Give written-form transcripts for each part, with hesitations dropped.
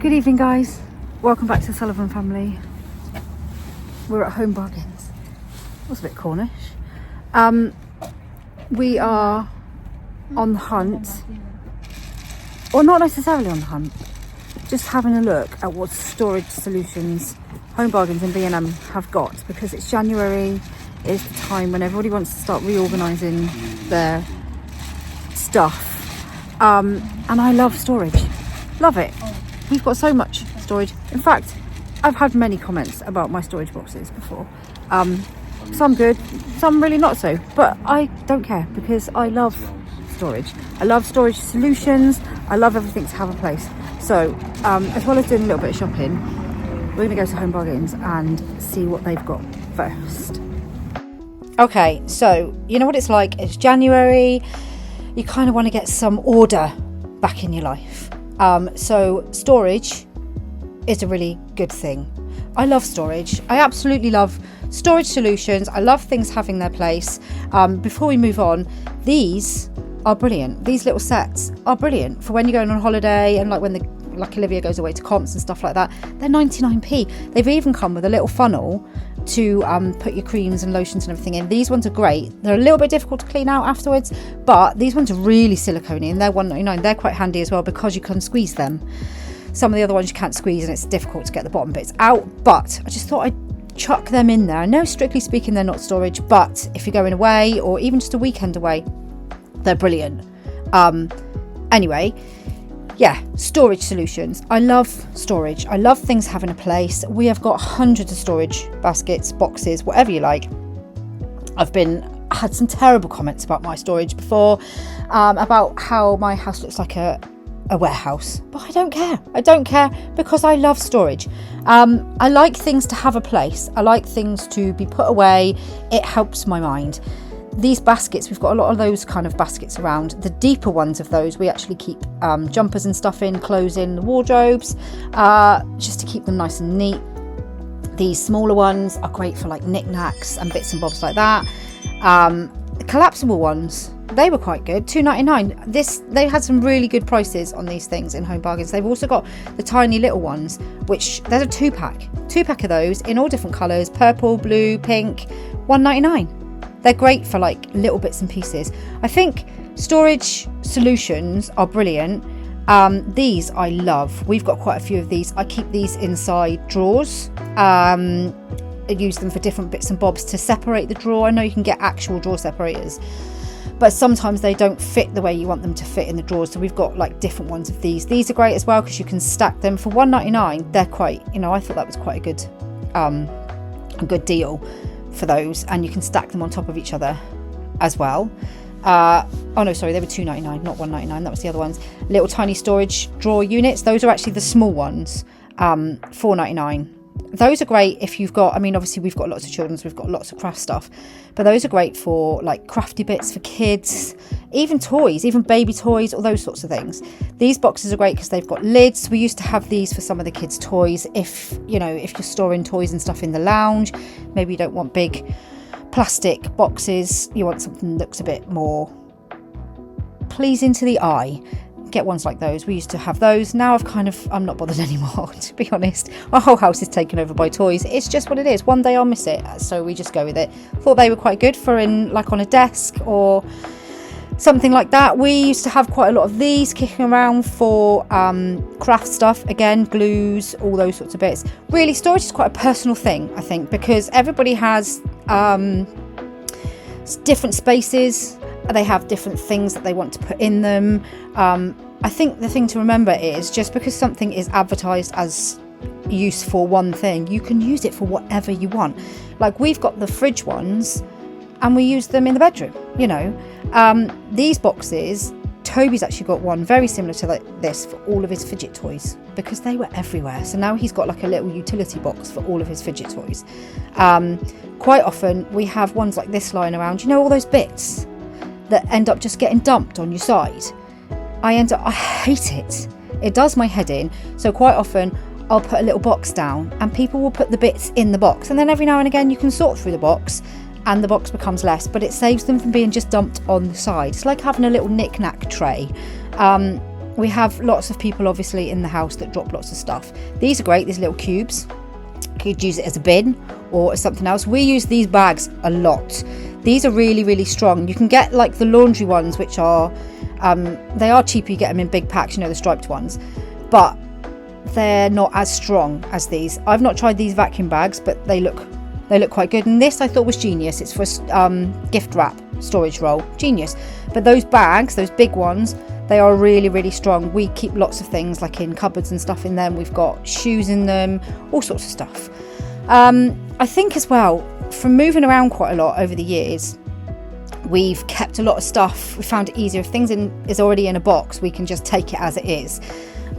Good evening, guys. Welcome back to the Sullivan family. We're at Home Bargains. That was a bit Cornish. We are on the hunt, or not necessarily on the hunt, just having a look at what storage solutions Home Bargains and B&M have got, because it's January. It's the time when everybody wants to start reorganising their stuff. And I love storage. Love it. We've got so much storage. In fact, I've had many comments about my storage boxes before. Some good, some really not so. But I don't care, because I love storage. I love storage solutions. I love everything to have a place. So, as well as doing a little bit of shopping, we're going to go to Home Bargains and see what they've got first. Okay, so you know what it's like. It's January. You kind of want to get some order back in your life. So storage is a really good thing. I love storage. I absolutely love storage solutions. I love things having their place. Before we move on, these are brilliant. These little sets are brilliant for when you're going on holiday, and like Olivia goes away to comps and stuff like that. They're 99p. They've even come with a little funnel to put your creams and lotions and everything in. These ones are great. They're a little bit difficult to clean out afterwards, but these ones are really silicone-y, and they're £1.99. They're quite handy as well because you can squeeze them. Some of the other ones you can't squeeze, and it's difficult to get the bottom bits out, but I just thought I'd chuck them in there. I know, strictly speaking, they're not storage, but if you're going away or even just a weekend away, they're brilliant. Anyway, yeah, storage solutions. I love storage. I love things having a place. We have got hundreds of storage baskets, boxes, whatever you like. I've had some terrible comments about my storage before, about how my house looks like a warehouse, but I don't care. I don't care, because I love storage. I like things to have a place. I like things to be put away. It helps my mind. These baskets, we've got a lot of those kind of baskets around. The deeper ones of those, we actually keep jumpers and stuff in, clothes in, the wardrobes, just to keep them nice and neat. These smaller ones are great for like knickknacks and bits and bobs like that. The collapsible ones, they were quite good, £2.99. They had some really good prices on these things in Home Bargains. They've also got the tiny little ones, which there's a two pack of those in all different colours, purple, blue, pink, £1.99. They're great for like little bits and pieces. I think storage solutions are brilliant. These I love. We've got quite a few of these. I keep these inside drawers. I use them for different bits and bobs to separate the drawer. I know you can get actual drawer separators, but sometimes they don't fit the way you want them to fit in the drawers. So we've got like different ones of these. These are great as well, because you can stack them for £1.99. They're quite, I thought that was quite a good deal for those, and you can stack them on top of each other as well. Oh no, sorry, they were £2.99, not £1.99. That was the other ones. Little tiny storage drawer units. Those are actually the small ones. £4.99. Those are great if you've got, obviously we've got lots of children, so we've got lots of craft stuff, but those are great for like crafty bits for kids, even toys, even baby toys, all those sorts of things. These boxes are great because they've got lids. We used to have these for some of the kids' toys. If you're storing toys and stuff in the lounge, maybe you don't want big plastic boxes, you want something that looks a bit more pleasing to the eye. Get ones like those. We used to have those. Now I'm not bothered anymore, to be honest. Our whole house is taken over by toys. It's just what it is. One day I'll miss it, so we just go with it. Thought they were quite good for on a desk or something like that. We used to have quite a lot of these kicking around for craft stuff, again, glues, all those sorts of bits. Really, storage is quite a personal thing, I think, because everybody has different spaces. They have different things that they want to put in them. I think the thing to remember is, just because something is advertised as use for one thing, you can use it for whatever you want. Like, we've got the fridge ones and we use them in the bedroom, These boxes, Toby's actually got one very similar to this for all of his fidget toys, because they were everywhere. So now he's got like a little utility box for all of his fidget toys. Quite often we have ones like this lying around, all those bits that end up just getting dumped on your side. I hate it. It does my head in. So quite often I'll put a little box down and people will put the bits in the box, and then every now and again you can sort through the box and the box becomes less, but it saves them from being just dumped on the side. It's like having a little knick-knack tray. we have lots of people obviously in the house that drop lots of stuff. These are great, these little cubes. You could use it as a bin or as something else. We use these bags a lot. These are really, really strong. You can get like the laundry ones, which are they are cheaper. You get them in big packs, you know, the striped ones, but they're not as strong as these. I've not tried these vacuum bags, but they look quite good. And this I thought was genius. It's for gift wrap storage roll. Genius. But those bags, those big ones, they are really, really strong. We keep lots of things like in cupboards and stuff in them. We've got shoes in them, all sorts of stuff. I think as well, from moving around quite a lot over the years, we've kept a lot of stuff. We found it easier. If things is already in a box, we can just take it as it is.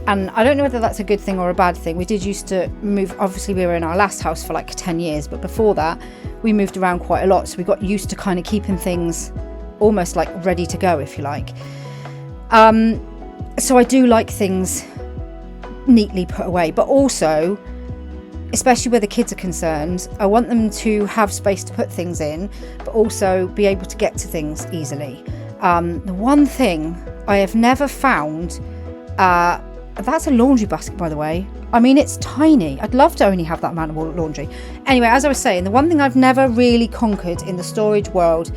And I don't know whether that's a good thing or a bad thing. We did used to move, obviously we were in our last house for like 10 years, but before that we moved around quite a lot. So we got used to kind of keeping things almost like ready to go, if you like. So I do like things neatly put away, but also, especially where the kids are concerned, I want them to have space to put things in, but also be able to get to things easily. The one thing I have never found, that's a laundry basket, by the way. I mean, it's tiny. I'd love to only have that amount of laundry. Anyway, as I was saying, the one thing I've never really conquered in the storage world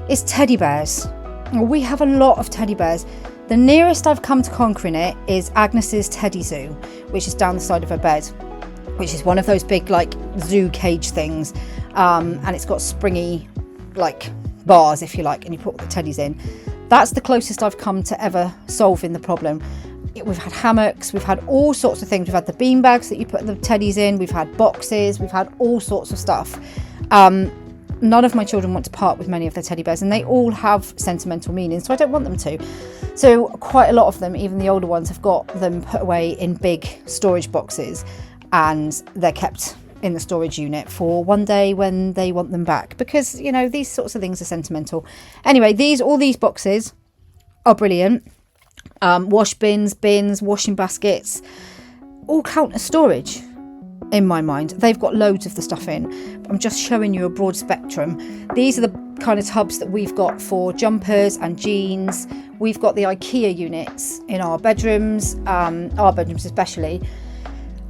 is teddy bears. We have a lot of teddy bears. The nearest I've come to conquering it is Agnes's teddy zoo, which is down the side of her bed, which is one of those big like zoo cage things, and it's got springy like bars, if you like, and you put the teddies in. That's the closest I've come to ever solving the problem. We've had hammocks, we've had all sorts of things. We've had the bean bags that you put the teddies in, we've had boxes, we've had all sorts of stuff. None of my children want to part with many of their teddy bears, and they all have sentimental meaning, so I don't want them to. So quite a lot of them, even the older ones, have got them put away in big storage boxes, and they're kept in the storage unit for one day when they want them back, because, you know, these sorts of things are sentimental. Anyway, all these boxes are brilliant. Wash bins, washing baskets, all count as storage in my mind. They've got loads of the stuff in. I'm just showing you a broad spectrum. These are the kind of tubs that we've got for jumpers and jeans. We've got the IKEA units in our bedrooms especially,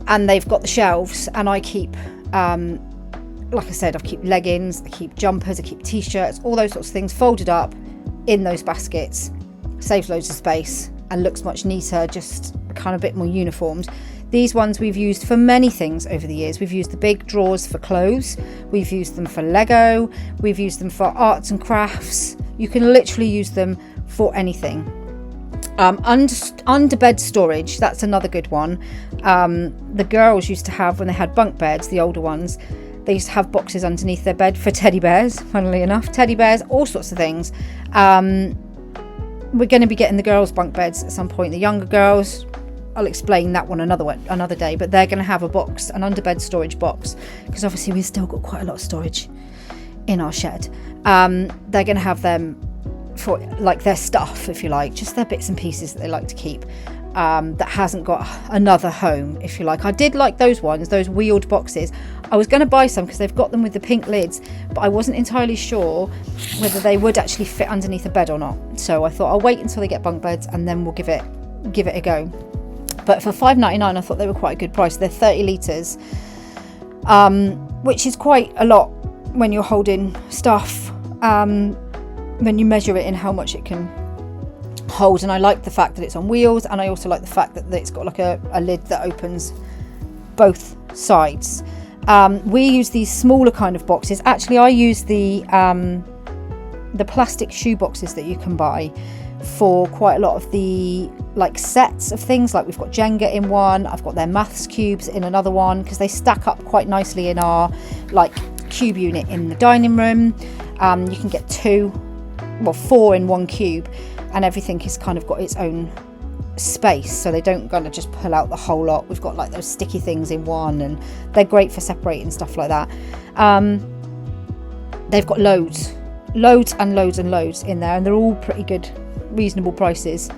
and they've got the shelves, and I keep like I said, I keep leggings, I keep jumpers, I keep t-shirts, all those sorts of things folded up in those baskets. Saves loads of space and looks much neater, just kind of a bit more uniformed. These ones we've used for many things over the years. We've used the big drawers for clothes, we've used them for Lego, we've used them for arts and crafts. You can literally use them for anything. Under bed storage, that's another good one. The girls used to have, when they had bunk beds, the older ones, they used to have boxes underneath their bed for teddy bears, funnily enough. Teddy bears, all sorts of things. We're going to be getting the girls' bunk beds at some point. The younger girls, I'll explain that one another day, but they're going to have a box, an underbed storage box, because obviously we've still got quite a lot of storage in our shed. They're going to have them for like their stuff, if you like, just their bits and pieces that they like to keep, that hasn't got another home, if you like. I did like those ones, those wheeled boxes. I was going to buy some because they've got them with the pink lids, but I wasn't entirely sure whether they would actually fit underneath a bed or not. So I thought I'll wait until they get bunk beds and then we'll give it a go. But for $5.99, I thought they were quite a good price. They're 30 litres, which is quite a lot when you're holding stuff, when you measure it in how much it can hold. And I like the fact that it's on wheels, and I also like the fact that it's got like a lid that opens both sides. We use these smaller kind of boxes. Actually, I use the plastic shoe boxes that you can buy for quite a lot of the like sets of things. Like we've got Jenga in one, I've got their maths cubes in another one, because they stack up quite nicely in our like cube unit in the dining room. You can get 4 in one cube, and everything has kind of got its own space, so they don't kind of just pull out the whole lot. We've got like those sticky things in one, and they're great for separating stuff like that. They've got loads and loads in there, and they're all pretty good, reasonable prices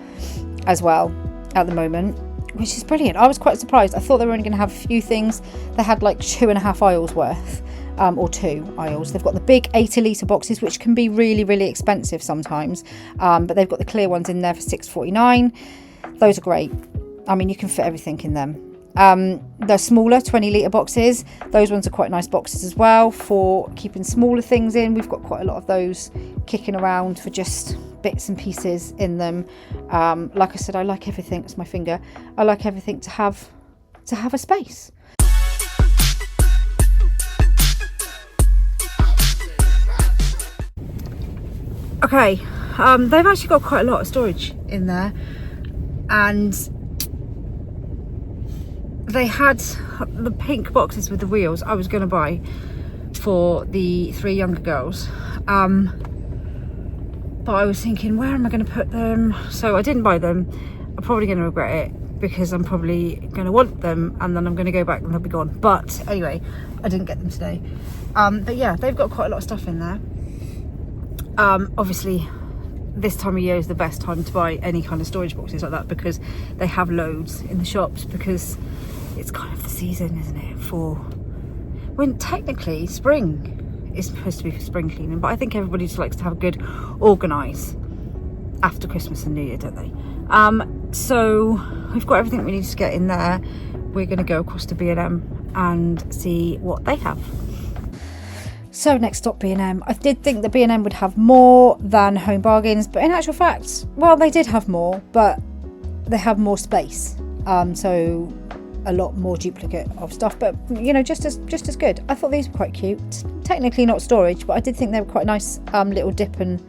as well at the moment, which is brilliant. I was quite surprised. I thought they were only going to have a few things. They had like 2.5 aisles worth, or 2 aisles. They've got the big 80 litre boxes, which can be really, really expensive sometimes, but they've got the clear ones in there for $6.49. Those are great. I mean, you can fit everything in them. They're smaller 20-litre boxes. Those ones are quite nice boxes as well for keeping smaller things in. We've got quite a lot of those kicking around for just bits and pieces in them. Like I said, I like everything. It's my finger. I like everything to have a space. Okay, they've actually got quite a lot of storage in there, and they had the pink boxes with the wheels I was going to buy for the 3 younger girls, but I was thinking, where am I going to put them? So I didn't buy them. I'm probably going to regret it, because I'm probably going to want them and then I'm going to go back and they'll be gone. But anyway, I didn't get them today. But yeah, they've got quite a lot of stuff in there. Obviously this time of year is the best time to buy any kind of storage boxes like that, because they have loads in the shops, because it's kind of the season, isn't it, for when technically spring is supposed to be for spring cleaning, but I think everybody just likes to have a good organise after Christmas and New Year, don't they? So we've got everything we need to get in there. We're going to go across to B&M and see what they have. So next stop, B&M. I did think that B&M would have more than Home Bargains, but in actual fact, well, they did have more, but they have more space. So a lot more duplicate of stuff, but you know, just as good. I thought these were quite cute. Technically not storage, but I did think they were quite nice little dip and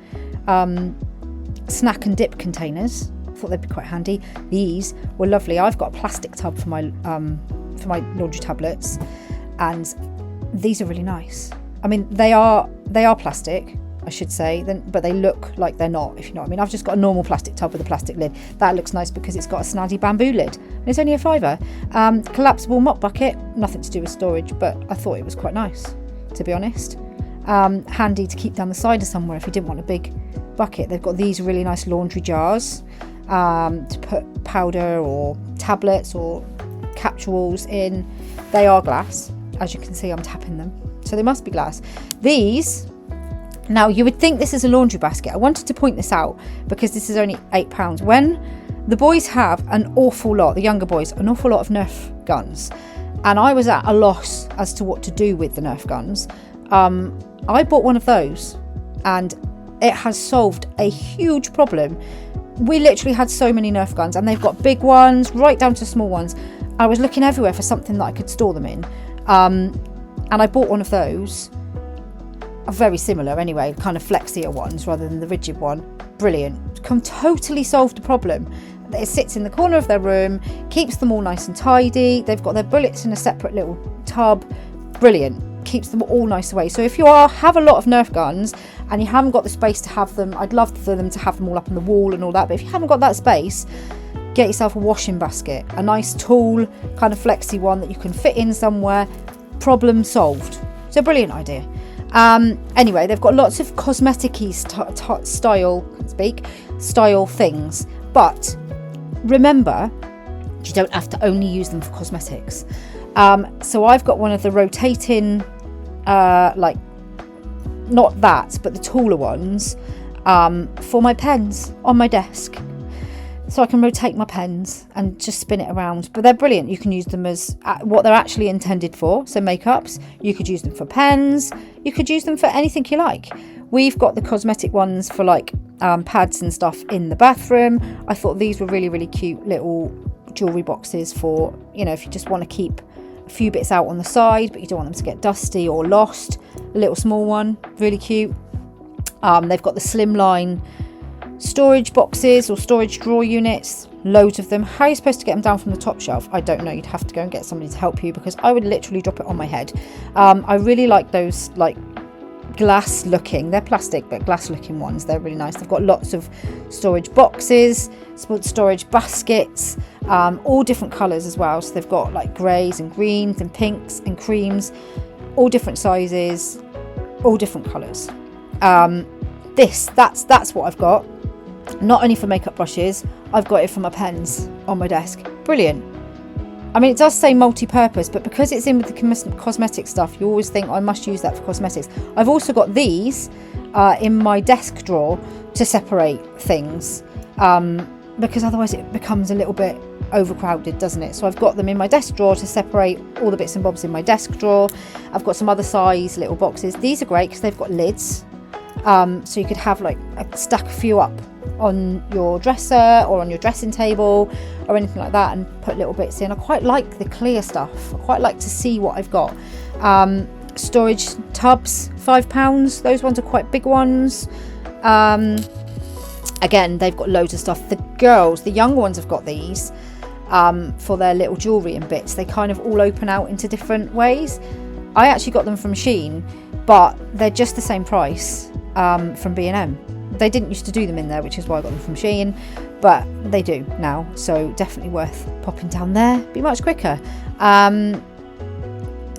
snack and dip containers. I thought they'd be quite handy. These were lovely. I've got a plastic tub for my laundry tablets, and these are really nice. I mean, they are plastic, I should say, but they look like they're not, if you know what I mean. I've just got a normal plastic tub with a plastic lid. That looks nice because it's got a snazzy bamboo lid, and it's only a £5. Collapsible mop bucket, nothing to do with storage, but I thought it was quite nice, to be honest. Handy to keep down the side of somewhere if you didn't want a big bucket. They've got these really nice laundry jars to put powder or tablets or capsules in. They are glass, as you can see. I'm tapping them, so they must be glass. These, now you would think this is a laundry basket. I wanted to point this out because this is only £8. When the boys have an awful lot, the younger boys, an awful lot of Nerf guns, and I was at a loss as to what to do with the Nerf guns, I bought one of those, and it has solved a huge problem. We literally had so many Nerf guns, and they've got big ones right down to small ones. I was looking everywhere for something that I could store them in, and I bought one of those, very similar anyway, kind of flexier ones rather than the rigid one. Brilliant. Totally solved the problem. It sits in the corner of their room, keeps them all nice and tidy. They've got their bullets in a separate little tub. Brilliant. Keeps them all nice away. So if you have a lot of Nerf guns and you haven't got the space to have them, I'd love for them to have them all up on the wall and all that, but if you haven't got that space, get yourself a washing basket, a nice tall kind of flexy one that you can fit in somewhere. Problem solved. It's a brilliant idea. Anyway, they've got lots of cosmetic-y style things, but remember, you don't have to only use them for cosmetics. So I've got one of the rotating, like, not that, but the taller ones, for my pens on my desk. So I can rotate my pens and just spin it around. But they're brilliant. You can use them as what they're actually intended for. So makeups, you could use them for pens. You could use them for anything you like. We've got the cosmetic ones for like pads and stuff in the bathroom. I thought these were really, really cute little jewellery boxes for, you know, if you just want to keep a few bits out on the side, but you don't want them to get dusty or lost. A little small one, really cute. They've got the slimline storage boxes or storage drawer units, loads of them. How are you supposed to get them down from the top shelf? I don't know. You'd have to go and get somebody to help you, because I would literally drop it on my head. I really like those, like, glass looking, they're plastic but glass looking ones. They're really nice. They've got lots of storage boxes, storage baskets, all different colours as well. So they've got like greys and greens and pinks and creams, all different sizes, all different colours. That's what I've got. Not only for makeup brushes, I've got it for my pens on my desk. Brilliant. I mean, it does say multi-purpose, but because it's in with the cosmetic stuff, you always think I must use that for cosmetics. I've also got these in my desk drawer to separate things. because otherwise it becomes a little bit overcrowded, doesn't it? So I've got them in my desk drawer to separate all the bits and bobs in my desk drawer. I've got some other size little boxes. These are great because they've got lids, so you could have like stack a few up on your dresser or on your dressing table or anything like that, and put little bits in. I quite like the clear stuff. I quite like to see what I've got. Storage tubs, £5. Those ones are quite big ones. Again, they've got loads of stuff. The girls, the younger ones, have got these for their little jewellery and bits. They kind of all open out into different ways. I actually got them from Shein, but they're just the same price from B&M. They didn't used to do them in there, which is why I got them from Shein, but they do now, so definitely worth popping down there. Be much quicker.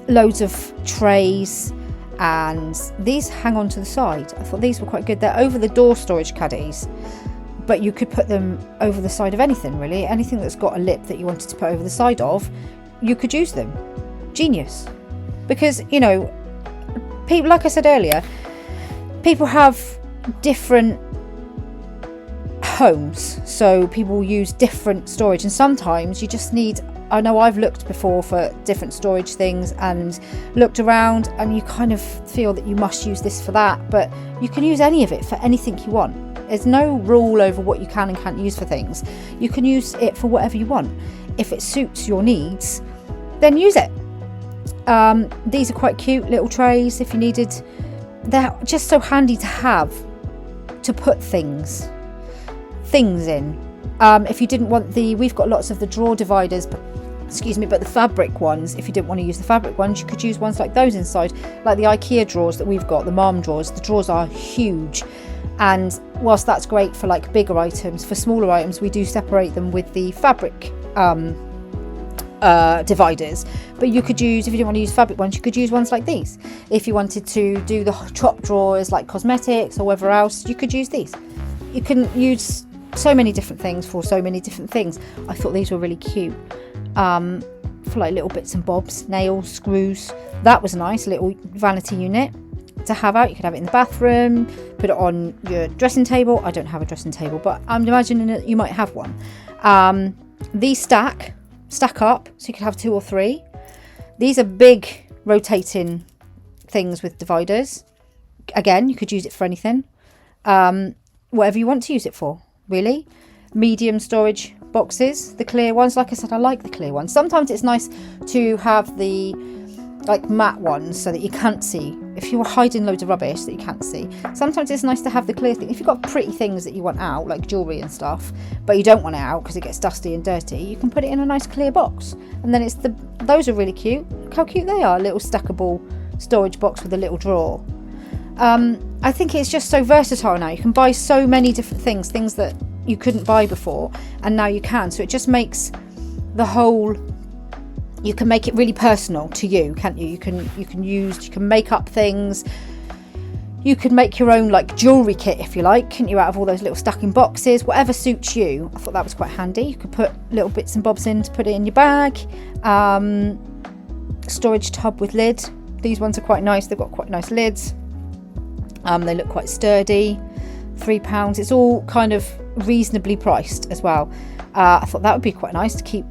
Loads of trays, and these hang on to the side. I thought these were quite good. They're over the door storage caddies, but you could put them over the side of anything, really. Anything that's got a lip that you wanted to put over the side of, you could use them. Genius. Because, you know, people, like I said earlier, people have different homes, so people use different storage, and sometimes you just need, I know I've looked before for different storage things and looked around, and you kind of feel that you must use this for that, but you can use any of it for anything you want. There's no rule over what you can and can't use for things. You can use it for whatever you want. If it suits your needs, then use it. These are quite cute little trays if you needed. They're just so handy to have to put things in. If you didn't want we've got lots of the drawer dividers, but the fabric ones, if you didn't want to use the fabric ones, you could use ones like those inside, like the IKEA drawers that we've got, the mom drawers. The drawers are huge, and whilst that's great for like bigger items, for smaller items we do separate them with the fabric dividers. But you could use, if you didn't want to use fabric ones, you could use ones like these. If you wanted to do the top drawers like cosmetics or whatever else, you could use these. You can use so many different things for so many different things. I thought these were really cute, for like little bits and bobs, nails, screws. That was a nice little vanity unit to have out. You could have it in the bathroom, put it on your dressing table. I don't have a dressing table, but I'm imagining that you might have one. These stack up, so you could have 2 or 3. These are big rotating things with dividers. Again, you could use it for anything, whatever you want to use it for, really. Medium storage boxes, the clear ones. Like I said, I like the clear ones. Sometimes it's nice to have the like matte ones so that you can't see. If you're hiding loads of rubbish that you can't see, sometimes it's nice to have the clear thing. If you've got pretty things that you want out, like jewellery and stuff, but you don't want it out because it gets dusty and dirty, you can put it in a nice clear box. And then those are really cute. Look how cute they are, a little stackable storage box with a little drawer. I think it's just so versatile now. You can buy so many different things that you couldn't buy before, and now you can. So it just makes the whole, you can make it really personal to you, can't you? You can make up things. You could make your own like jewellery kit if you like, couldn't you, out of all those little stacking boxes, whatever suits you. I thought that was quite handy. You could put little bits and bobs in to put it in your bag. Storage tub with lid. These ones are quite nice. They've got quite nice lids. They look quite sturdy. £3. It's all kind of reasonably priced as well. I thought that would be quite nice to keep.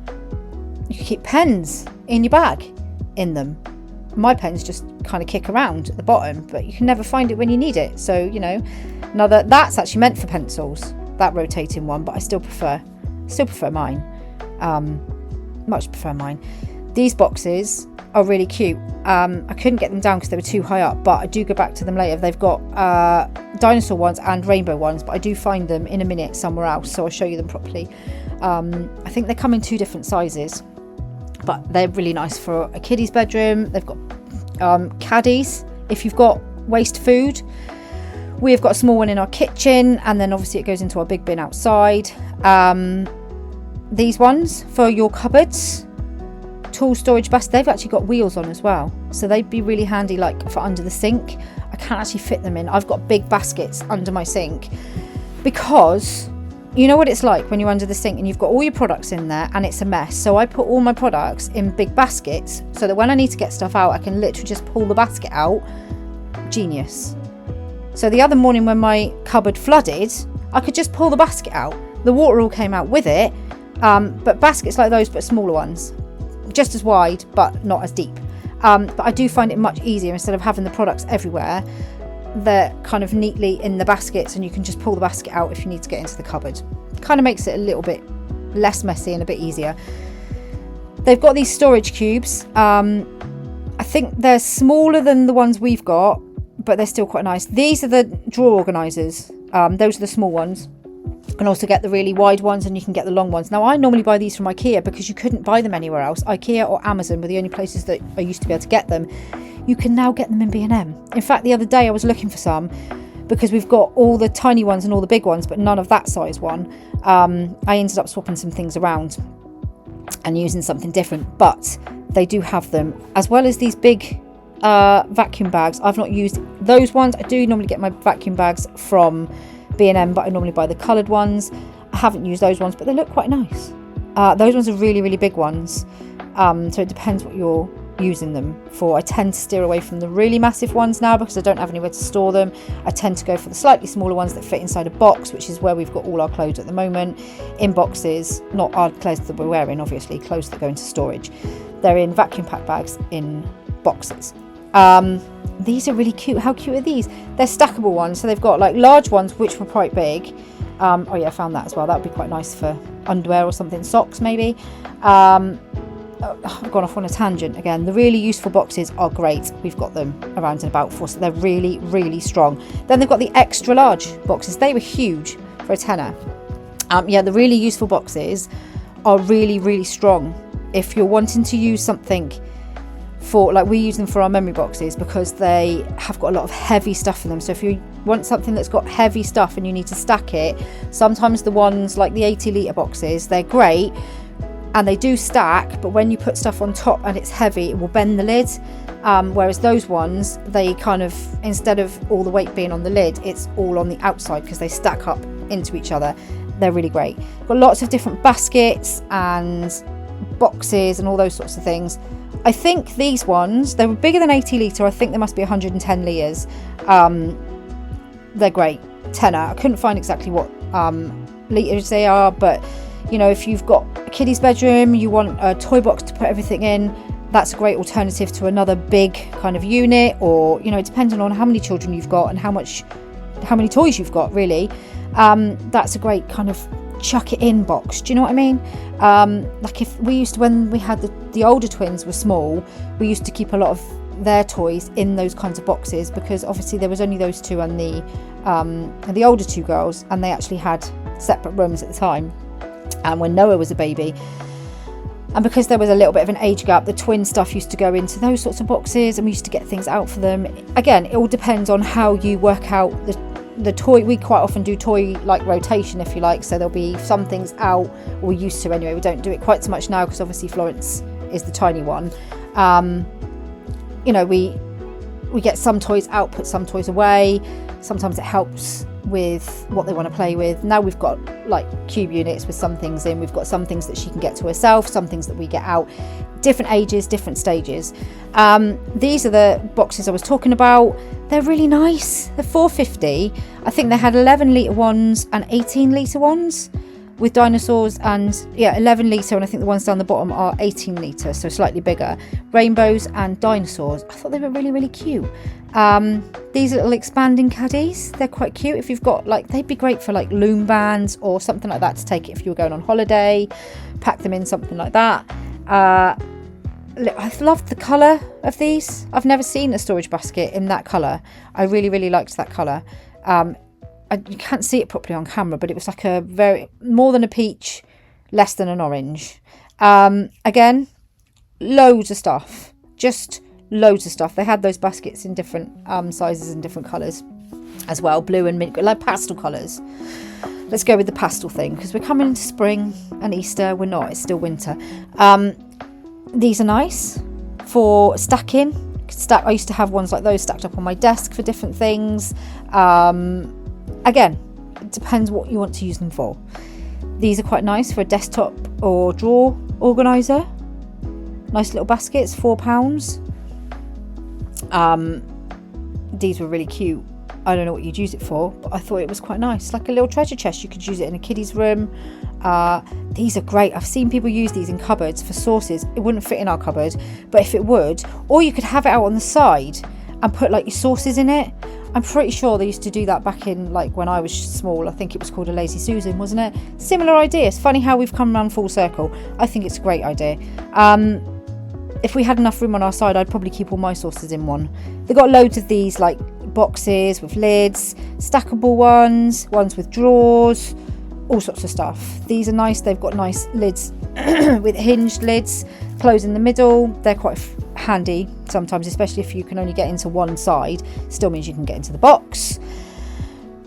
You could keep pens in your bag in them. My pens just kind of kick around at the bottom, but you can never find it when you need it. So, you know, that's actually meant for pencils, that rotating one, but I still prefer mine. Much prefer mine. These boxes are really cute. I couldn't get them down because they were too high up, but I do go back to them later. They've got dinosaur ones and rainbow ones, but I do find them in a minute somewhere else, so I'll show you them properly. I think they come in 2 different sizes, but they're really nice for a kiddie's bedroom. They've got caddies if you've got waste food. We've got a small one in our kitchen, and then obviously it goes into our big bin outside. These ones for your cupboards. Tool storage basket. They've actually got wheels on as well, so they'd be really handy like for under the sink. I can't actually fit them in. I've got big baskets under my sink, because you know what it's like when you're under the sink and you've got all your products in there and it's a mess. So I put all my products in big baskets so that when I need to get stuff out, I can literally just pull the basket out. Genius. So the other morning when my cupboard flooded, I could just pull the basket out. The water all came out with it, but baskets like those, but smaller ones, just as wide but not as deep. But I do find it much easier, instead of having the products everywhere, they're kind of neatly in the baskets, and you can just pull the basket out if you need to get into the cupboard. Kind of makes it a little bit less messy and a bit easier. They've got these storage cubes. I think they're smaller than the ones we've got, but they're still quite nice. These are the drawer organisers. Those are the small ones. You can also get the really wide ones, and you can get the long ones. Now, I normally buy these from IKEA because you couldn't buy them anywhere else. IKEA or Amazon were the only places that I used to be able to get them. You can now get them in B&M. In fact, the other day I was looking for some, because we've got all the tiny ones and all the big ones, but none of that size one. I ended up swapping some things around and using something different, but they do have them, as well as these big vacuum bags. I've not used those ones. I do normally get my vacuum bags from B&M, but I normally buy the coloured ones. I haven't used those ones, but they look quite nice. Those ones are really, really big ones. So it depends what you're using them for. I tend to steer away from the really massive ones now because I don't have anywhere to store them. I tend to go for the slightly smaller ones that fit inside a box, which is where we've got all our clothes at the moment, in boxes, not our clothes that we're wearing, obviously, clothes that go into storage. They're in vacuum pack bags in boxes. These are really cute. How cute are these? They're stackable ones, so they've got like large ones which were quite big. Oh yeah, I found that as well. That would be quite nice for underwear or something, socks maybe. I've gone off on a tangent again. The really useful boxes are great. We've got them around and about for us. So they're really, really strong. Then they've got the extra large boxes. They were huge for a tenner. Yeah, the really useful boxes are really, really strong. If you're wanting to use something for, like we use them for our memory boxes because they have got a lot of heavy stuff in them. So if you want something that's got heavy stuff and you need to stack it, sometimes the ones like the 80 litre boxes, they're great. And they do stack, but when you put stuff on top and it's heavy, it will bend the lid. Whereas those ones, they kind of, instead of all the weight being on the lid, it's all on the outside because they stack up into each other. They're really great. Got lots of different baskets and boxes and all those sorts of things. I think these ones, they were bigger than 80 litre. I think they must be 110 litres. They're great. Tenner. I couldn't find exactly what litres they are, but you know, if you've got a kiddie's bedroom, you want a toy box to put everything in, that's a great alternative to another big kind of unit, or, you know, depending on how many children you've got and how many toys you've got, really. That's a great kind of chuck it in box. Do you know what I mean? Like if we used to, when we had the older twins were small, we used to keep a lot of their toys in those kinds of boxes because obviously there was only those two and the older two girls, and they actually had separate rooms at the time. And when Noah was a baby, and because there was a little bit of an age gap, the twin stuff used to go into those sorts of boxes and we used to get things out for them. Again, it all depends on how you work out the toy. We quite often do toy like rotation, if you like, so there'll be some things out, or we used to anyway. We don't do it quite so much now because obviously Florence is the tiny one. You know, we get some toys out, put some toys away. Sometimes it helps with what they want to play with. Now we've got like cube units with some things in. We've got some things that she can get to herself, some things that we get out. Different ages, different stages. These are the boxes I was talking about. They're really nice. They're $4.50. I think they had 11 litre ones and 18 litre ones with dinosaurs, and yeah, 11 litre, and I think the ones down the bottom are 18 litre, so slightly bigger. Rainbows and dinosaurs. I thought they were really, really cute. These little expanding caddies, they're quite cute. If you've got like, they'd be great for like loom bands or something like that to take it if you were going on holiday, pack them in something like that. I've loved the colour of these. I've never seen a storage basket in that colour. I really, really liked that colour. You can't see it properly on camera, but it was like a very, more than a peach, less than an orange. Again, loads of stuff, just loads of stuff. They had those baskets in different sizes and different colours as well, blue and mint, like pastel colours. Let's go with the pastel thing because we're coming into spring and Easter. We're not, it's still winter. These are nice for stacking. I used to have ones like those stacked up on my desk for different things. Again, it depends what you want to use them for. These are quite nice for a desktop or drawer organiser. Nice little baskets, £4. These were really cute. I don't know what you'd use it for, but I thought it was quite nice, like a little treasure chest. You could use it in a kiddie's room. These are great. I've seen people use these in cupboards for sauces. It wouldn't fit in our cupboard, but if it would, or you could have it out on the side and put like your sauces in it. I'm pretty sure they used to do that back in like when I was small. I think it was called a Lazy Susan, wasn't it? Similar idea. It's funny how we've come around full circle. I think it's a great idea. If we had enough room on our side, I'd probably keep all my sauces in one. They've got loads of these like boxes with lids, stackable ones with drawers, all sorts of stuff. These are nice. They've got nice lids with hinged lids, close in the middle. They're quite handy sometimes, especially if you can only get into one side. Still means you can get into the box.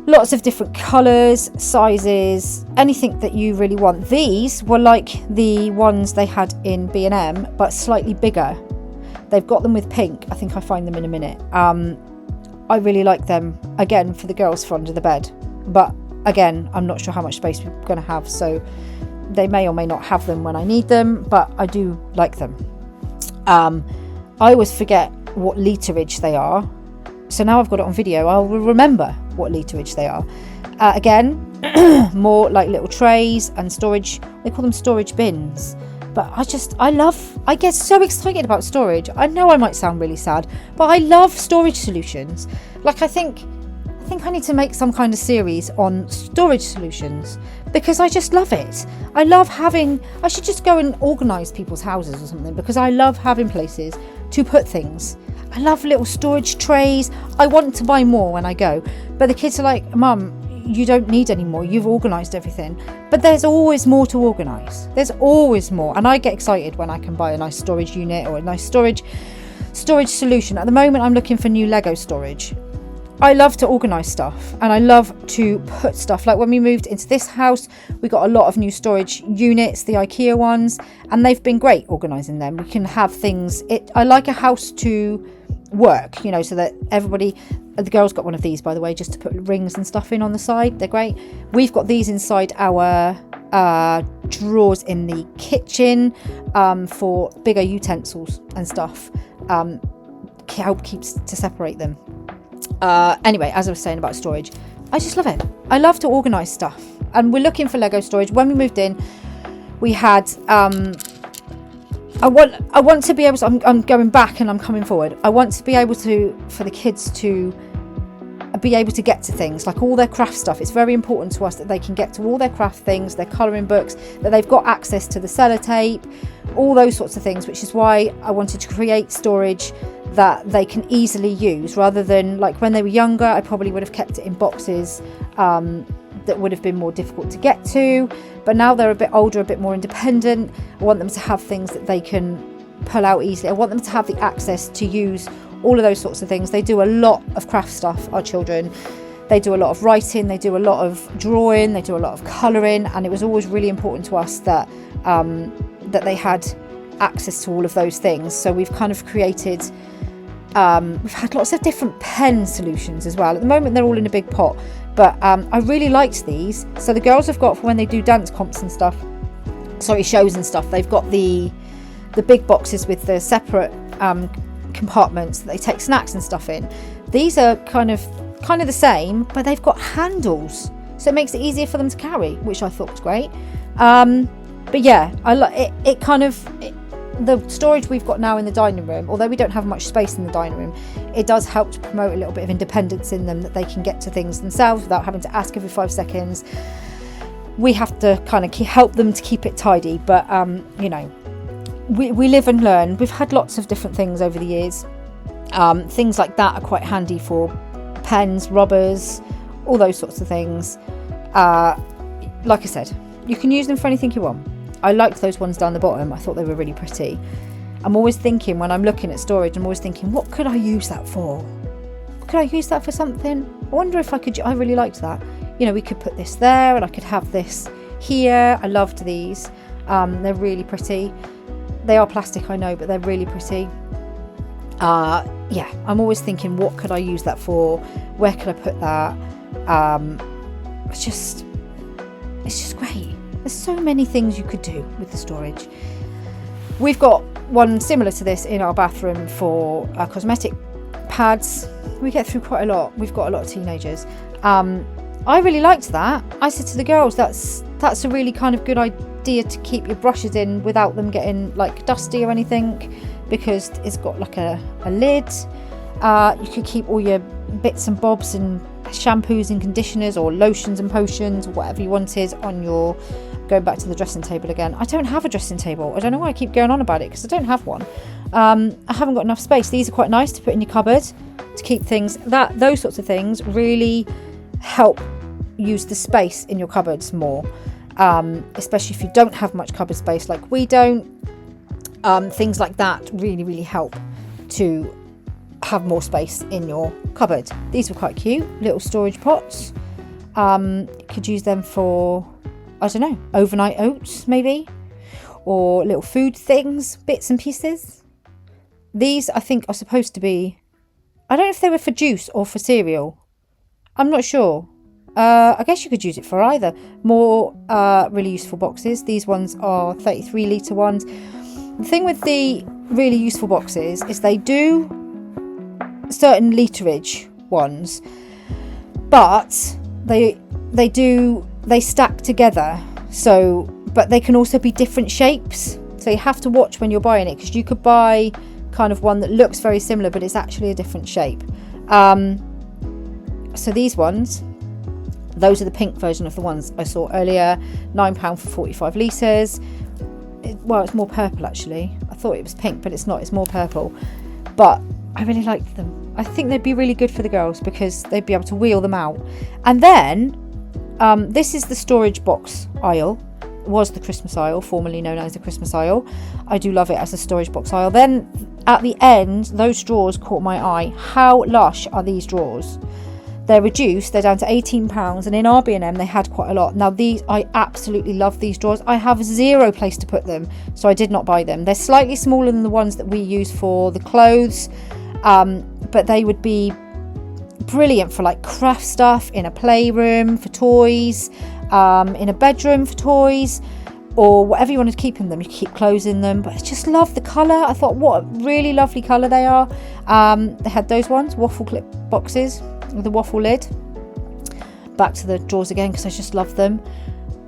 Lots of different colours, sizes, anything that you really want. These were like the ones they had in B&M, but slightly bigger. They've got them with pink. I think I find them in a minute. I really like them, again, for the girls for under the bed. But again, I'm not sure how much space we're going to have, so they may or may not have them when I need them, but I do like them. I always forget what literage they are, so now I've got it on video, I will remember what literage they are. Again, more like little trays and storage. They call them storage bins, but I get so excited about storage. I know I might sound really sad, but I love storage solutions. Like I think I need to make some kind of series on storage solutions because I just love it. I should just go and organise people's houses or something, because I love having places to put things. I love little storage trays. I want to buy more when I go, but the kids are like, Mum, you don't need any more. You've organised everything. But there's always more to organise. There's always more. And I get excited when I can buy a nice storage unit or a nice storage solution. At the moment, I'm looking for new Lego storage. I love to organise stuff, and I love to put stuff. Like when we moved into this house, we got a lot of new storage units, the IKEA ones, and they've been great organising them. We can have things. I like a house to work, you know, so that everybody. The girls got one of these, by the way, just to put rings and stuff in on the side. They're great. We've got these inside our drawers in the kitchen for bigger utensils and stuff. Help keeps to separate them. Anyway, as I was saying about storage, I just love it. I love to organise stuff, and we're looking for Lego storage. When we moved in, we had I want to be able to, I'm going back and I'm coming forward. I want to be able to, for the kids to be able to get to things like all their craft stuff. It's very important to us that they can get to all their craft things, their colouring books, that they've got access to the sellotape, all those sorts of things, which is why I wanted to create storage that they can easily use, rather than like when they were younger, I probably would have kept it in boxes that would have been more difficult to get to. But now they're a bit older, a bit more independent. I want them to have things that they can pull out easily. I want them to have the access to use all of those sorts of things. They do a lot of craft stuff, our children. They do a lot of writing, they do a lot of drawing, they do a lot of colouring, and it was always really important to us that that they had access to all of those things. So we've kind of created, we've had lots of different pen solutions as well. At the moment they're all in a big pot, but I really liked these. So the girls have got, for when they do dance comps and stuff, shows and stuff, they've got the big boxes with the separate compartments that they take snacks and stuff in. These are kind of the same, but they've got handles, so it makes it easier for them to carry, which I thought was great. But yeah, I like it. The storage we've got now in the dining room, although we don't have much space in the dining room, it does help to promote a little bit of independence in them, that they can get to things themselves without having to ask every 5 seconds. We have to kind of help them to keep it tidy, but you know, we live and learn. We've had lots of different things over the years. Things like that are quite handy for pens, rubbers, all those sorts of things. Like I said, you can use them for anything you want. I liked those ones down the bottom. I thought they were really pretty. I'm always thinking, when I'm looking at storage, I'm always thinking, what could I use that for? Could I use that for something? I wonder if I could. I really liked that. You know, we could put this there, and I could have this here. I loved these. They're really pretty. They are plastic, I know, but they're really pretty. Yeah, I'm always thinking, what could I use that for? Where could I put that? It's just great. There's so many things you could do with the storage. We've got one similar to this in our bathroom for our cosmetic pads. we get through quite a lot. We've got a lot of teenagers. I really liked that. I said to the girls, that's a really kind of good idea to keep your brushes in without them getting like dusty or anything, because it's got like a lid. You could keep all your bits and bobs and shampoos and conditioners or lotions and potions, whatever you wanted, on your, going back to the dressing table again. I don't have a dressing table. I don't know why I keep going on about it, because I don't have one. I haven't got enough space. These are quite nice to put in your cupboard to keep things, those sorts of things really help use the space in your cupboards more, especially if you don't have much cupboard space like we don't. Things like that really help to have more space in your cupboard. These were quite cute, little storage pots. Could use them for, I don't know, overnight oats maybe, or little food things, bits and pieces. These I think are supposed to be, I don't know if they were for juice or for cereal, I'm not sure. I guess you could use it for either. More really useful boxes. These ones are 33 litre ones. The thing with the really useful boxes is they do certain literage ones, but they stack together. So, but they can also be different shapes. So you have to watch when you're buying it, because you could buy kind of one that looks very similar, but it's actually a different shape. So these ones, those are the pink version of the ones I saw earlier. £9 for 45 litres. Well, it's more purple actually. I thought it was pink, but it's not. It's more purple. But I really liked them. I think they'd be really good for the girls, because they'd be able to wheel them out. And then this is the storage box aisle. It was the Christmas aisle, formerly known as the Christmas aisle. I do love it as a storage box aisle. Then at the end, those drawers caught my eye. How lush are these drawers? They're reduced, they're down to £18, and in our B&M they had quite a lot. Now these, I absolutely love these drawers. I have zero place to put them, so I did not buy them. They're slightly smaller than the ones that we use for the clothes, but they would be brilliant for like craft stuff, in a playroom for toys, in a bedroom for toys, or whatever you want to keep in them. You can keep clothes in them, but I just love the colour. I thought, what a really lovely colour they are. They had those ones, waffle clip boxes with a waffle lid. Back to the drawers again, because I just love them.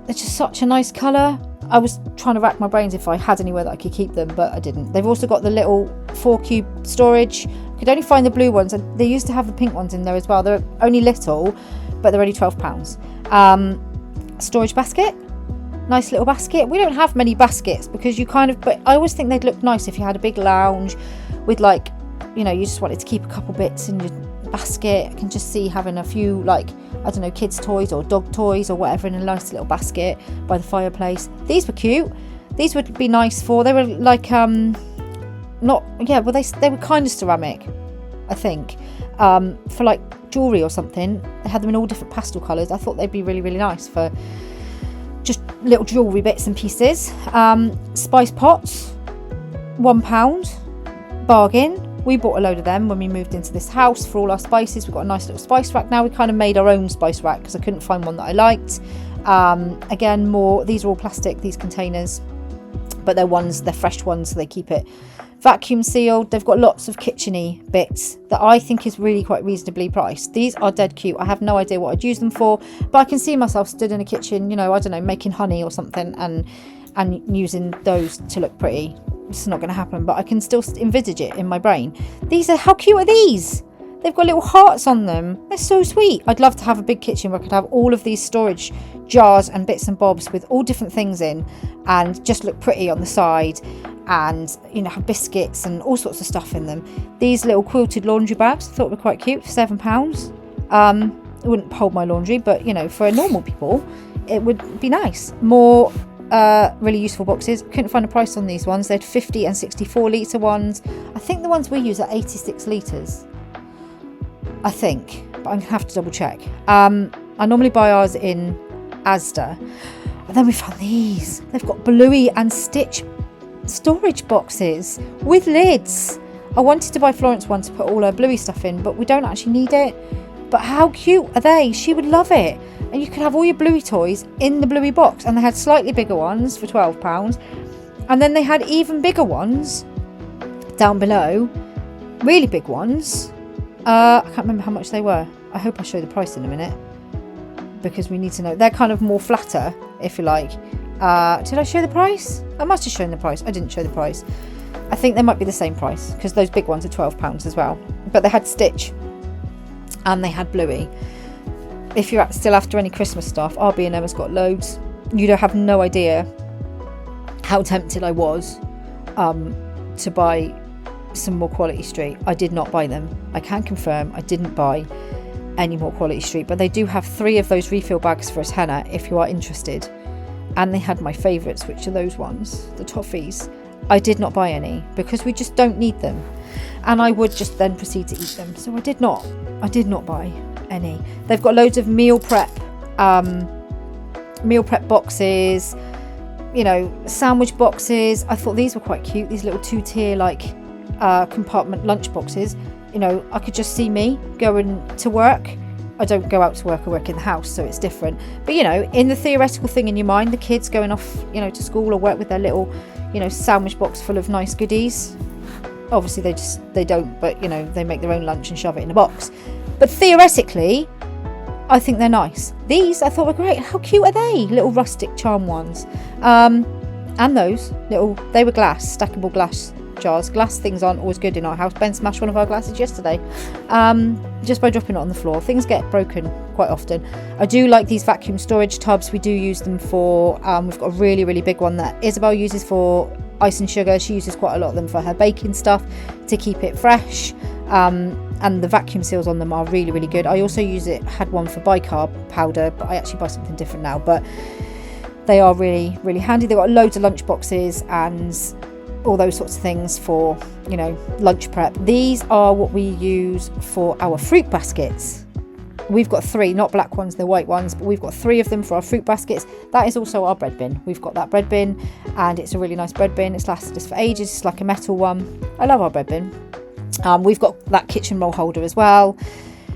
They're just such a nice colour. I was trying to rack my brains if I had anywhere that I could keep them, but I didn't. They've also got the little 4-cube storage. I could only find the blue ones, and they used to have the pink ones in there as well. They're only little, but they're only £12. Storage basket, nice little basket. We don't have many baskets, because you kind of, but I always think they'd look nice if you had a big lounge with, like, you know, you just wanted to keep a couple bits in your basket. I can just see having a few, like, I don't know, kids toys or dog toys or whatever in a nice little basket by the fireplace. These were cute. These would be nice for, they were like not, yeah, well they were kind of ceramic, I think, for like jewellery or something. They had them in all different pastel colours. I thought they'd be really nice for just little jewellery bits and pieces. Spice pots, £1, bargain. We bought a load of them when we moved into this house for all our spices. We've got a nice little spice rack now. We kind of made our own spice rack because I couldn't find one that I liked. Again, more, these are all plastic, these containers, but they're fresh ones, so they keep it vacuum sealed. They've got lots of kitchen-y bits that I think is really quite reasonably priced. These are dead cute. I have no idea what I'd use them for, but I can see myself stood in a kitchen, you know, I don't know, making honey or something, and using those to look pretty. It's not going to happen, but I can still envisage it in my brain. These are, how cute are these? They've got little hearts on them. They're so sweet. I'd love to have a big kitchen where I could have all of these storage jars and bits and bobs with all different things in, and just look pretty on the side, and, you know, have biscuits and all sorts of stuff in them. These little quilted laundry bags I thought were quite cute for £7. It wouldn't hold my laundry, but, you know, for normal people it would be nice. More really useful boxes. Couldn't find a price on these ones. They had 50 and 64 litre ones. I think the ones we use are 86 litres, I think, but I'm gonna have to double check. I normally buy ours in Asda, and then we found these. They've got Bluey and Stitch storage boxes with lids. I wanted to buy Florence one to put all her Bluey stuff in, but we don't actually need it. But how cute are they? She would love it. And you could have all your Bluey toys in the Bluey box. And they had slightly bigger ones for £12. And then they had even bigger ones down below. Really big ones I can't remember how much they were. I hope I show the price in a minute, because we need to know. They're kind of more flatter, if you like. Did I show the price? I must have shown the price. I didn't show the price. I think they might be the same price, because those big ones are £12 as well. But they had Stitch and they had Bluey. If you're still after any Christmas stuff, our B&M has got loads. You don't have no idea how tempted I was to buy some more Quality Street. I did not buy them. I can confirm I didn't buy any more Quality Street, but they do have 3 of those refill bags for us henna if you are interested. And they had my favourites, which are those ones, the toffees. I did not buy any because we just don't need them, and I would just then proceed to eat them. So I did not buy any. They've got loads of meal prep boxes, you know, sandwich boxes. I thought these were quite cute, these little 2-tier like compartment lunch boxes. You know, I could just see me going to work. I don't go out to work, I work in the house, so it's different. But you know, in the theoretical thing in your mind, the kids going off, you know, to school or work with their little, you know, sandwich box full of nice goodies. Obviously they don't, but you know, they make their own lunch and shove it in a box. But theoretically, I think they're nice. These I thought were great. How cute are they? Little rustic charm ones. And those little, they were glass, stackable glass jars. Glass things aren't always good in our house. Ben smashed one of our glasses yesterday, just by dropping it on the floor. Things get broken quite often. I do like these vacuum storage tubs. We do use them for, we've got a really, really big one that Isabel uses for ice and sugar. She uses quite a lot of them for her baking stuff to keep it fresh. And the vacuum seals on them are really, really good. I also had one for bicarb powder, but I actually buy something different now. But they are really, really handy. They've got loads of lunch boxes and all those sorts of things for, you know, lunch prep. These are what we use for our fruit baskets. We've got 3, not black ones, they're white ones, but we've got 3 of them for our fruit baskets. That is also our bread bin. We've got that bread bin, and it's a really nice bread bin. It's lasted us for ages. It's like a metal one. I love our bread bin. We've got that kitchen roll holder as well.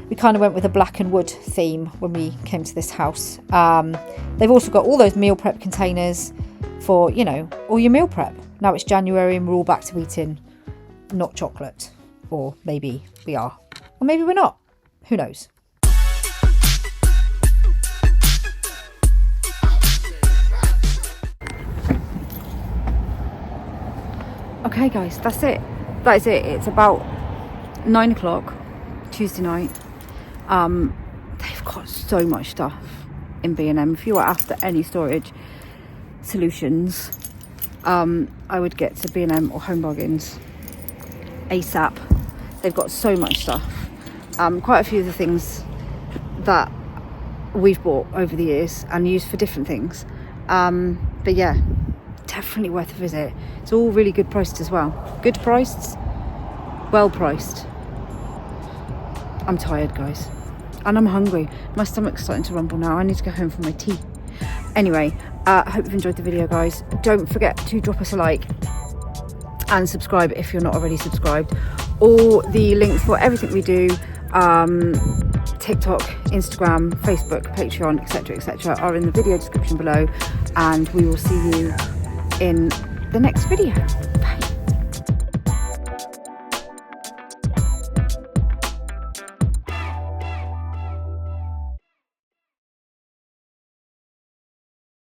We kind of went with a black and wood theme when we came to this house. They've also got all those meal prep containers for, you know, all your meal prep. Now it's January and we're all back to eating not chocolate. Or maybe we are. Or maybe we're not. Who knows? Okay guys, that's it. That is it. It's about 9 o'clock Tuesday night. They've got so much stuff in B&M. If you are after any storage solutions, I would get to B&M or Home Bargains ASAP. They've got so much stuff. Quite a few of the things that we've bought over the years and used for different things. But yeah, definitely worth a visit. It's all really good priced as well. Good priced, well priced. I'm tired, guys, and I'm hungry. My stomach's starting to rumble now. I need to go home for my tea. Anyway, I hope you've enjoyed the video, guys. Don't forget to drop us a like and subscribe if you're not already subscribed. All the links for everything we do, TikTok, Instagram, Facebook, Patreon, etc., are in the video description below, and we will see you in the next video.